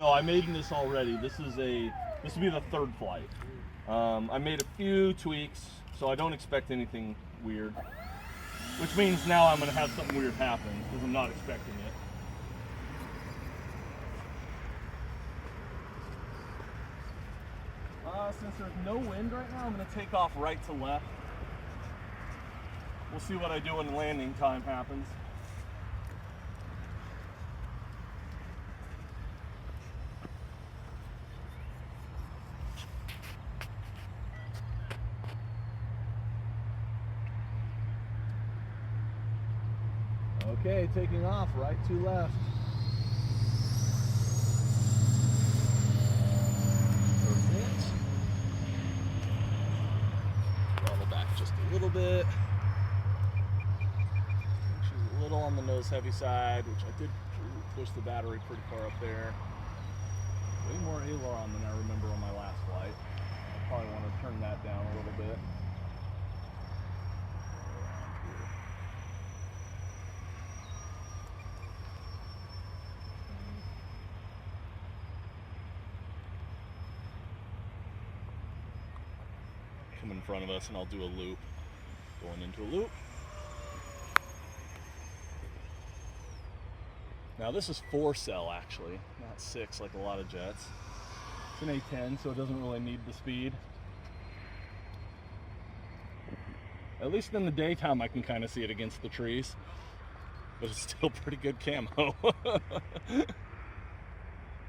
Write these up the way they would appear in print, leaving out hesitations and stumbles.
No, I made this already. This will be the third flight. I made a few tweaks, so I don't expect anything weird. Which means now I'm gonna have something weird happen, because I'm not expecting it. Since there's no wind right now, I'm gonna take off right to left. We'll see what I do when landing time happens. Okay, taking off, right to left. Perfect. Throttle back just a little bit. She's a little on the nose heavy side, which I did push the battery pretty far up there. Way more aileron than I remember on my last flight. I probably want to turn that down a little bit. Come in front of us and I'll do a loop. Going into a loop. Now this is 4-cell actually, not 6 like a lot of jets. It's an A-10, so it doesn't really need the speed. At least in the daytime I can kind of see it against the trees. But it's still pretty good camo.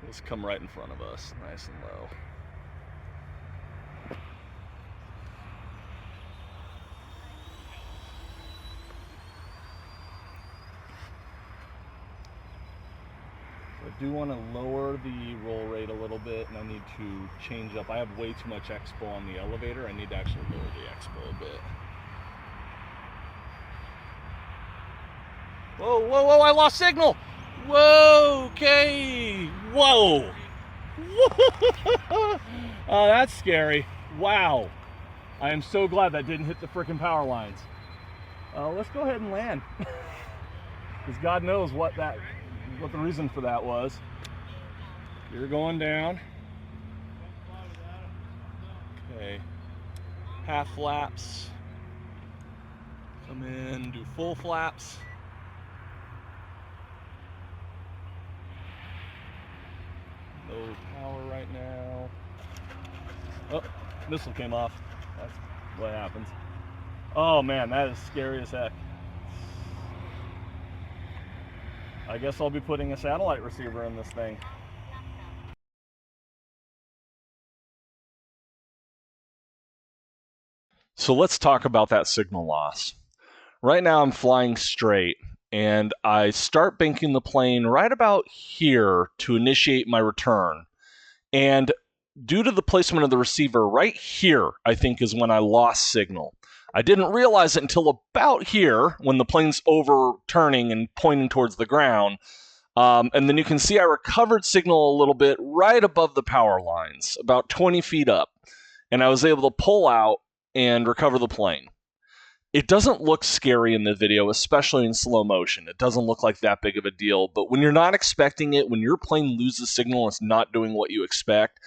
Let's come right in front of us, nice and low. I do want to lower the roll rate a little bit, and I need to change up. I have way too much expo on the elevator. I need to actually lower the expo a bit. Whoa, whoa, whoa, I lost signal! Whoa, okay, whoa! Oh, that's scary. Wow. I am so glad that didn't hit the frickin' power lines. Let's go ahead and land. Because God knows what the reason for that was. You're going down. Okay. Half flaps. Come in, do full flaps. No power right now. Oh, missile came off. That's what happens. Oh man, that is scary as heck. I guess I'll be putting a satellite receiver in this thing. So let's talk about that signal loss. Right now I'm flying straight and I start banking the plane right about here to initiate my return. And due to the placement of the receiver right here, I think is when I lost signal. I didn't realize it until about here when the plane's overturning and pointing towards the ground. And then you can see I recovered signal a little bit right above the power lines, about 20 feet up. And I was able to pull out and recover the plane. It doesn't look scary in the video, especially in slow motion. It doesn't look like that big of a deal. But when you're not expecting it, when your plane loses signal and it's not doing what you expect,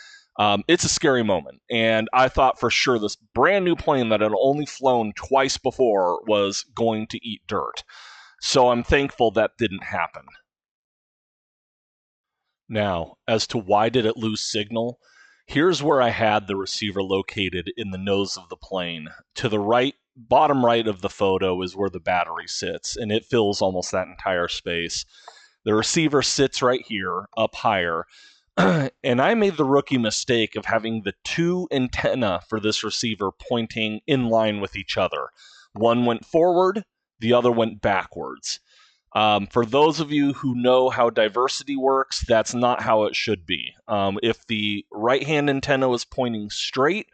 it's a scary moment. And I thought for sure this brand new plane that had only flown twice before was going to eat dirt. So I'm thankful that didn't happen. Now, as to why did it lose signal, here's where I had the receiver located in the nose of the plane. To the right, bottom right of the photo is where the battery sits, and it fills almost that entire space. The receiver sits right here, up higher. And I made the rookie mistake of having the two antenna for this receiver pointing in line with each other. One went forward, the other went backwards. For those of you who know how diversity works, that's not how it should be. If the right-hand antenna was pointing straight,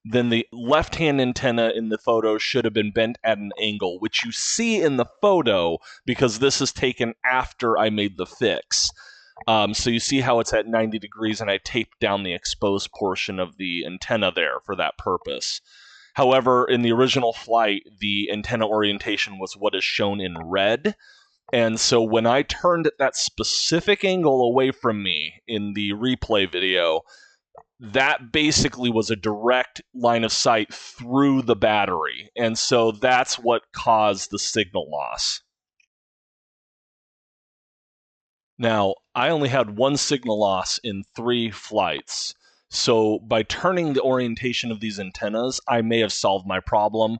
then the left-hand antenna in the photo should have been bent at an angle, which you see in the photo because this is taken after I made the fix. So you see how it's at 90 degrees and I taped down the exposed portion of the antenna there for that purpose. However, in the original flight, the antenna orientation was what is shown in red. And so when I turned at that specific angle away from me in the replay video, that basically was a direct line of sight through the battery. And so that's what caused the signal loss. Now, I only had one signal loss in 3 flights. So by turning the orientation of these antennas, I may have solved my problem,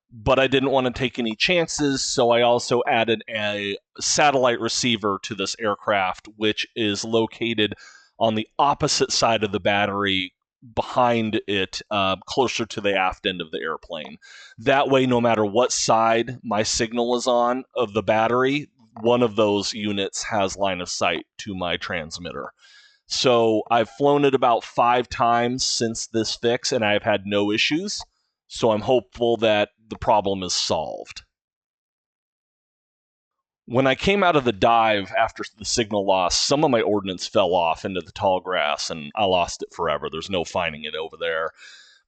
but I didn't want to take any chances, so I also added a satellite receiver to this aircraft, which is located on the opposite side of the battery, behind it, closer to the aft end of the airplane. That way, no matter what side my signal is on of the battery, one of those units has line of sight to my transmitter. So I've flown it about 5 times since this fix, and I've had no issues. So I'm hopeful that the problem is solved. When I came out of the dive after the signal loss, some of my ordnance fell off into the tall grass, and I lost it forever. There's no finding it over there.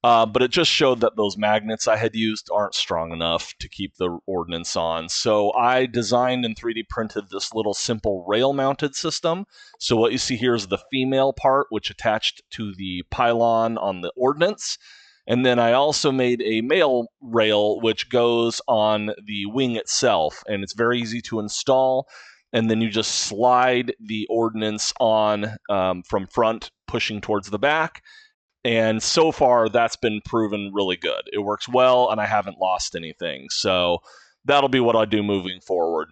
But it just showed that those magnets I had used aren't strong enough to keep the ordnance on. So I designed and 3D printed this little simple rail-mounted system. So what you see here is the female part, which attached to the pylon on the ordnance. And then I also made a male rail, which goes on the wing itself. And it's very easy to install. And then you just slide the ordnance on from front, pushing towards the back. And so far, that's been proven really good. It works well, and I haven't lost anything. So that'll be what I do moving forward.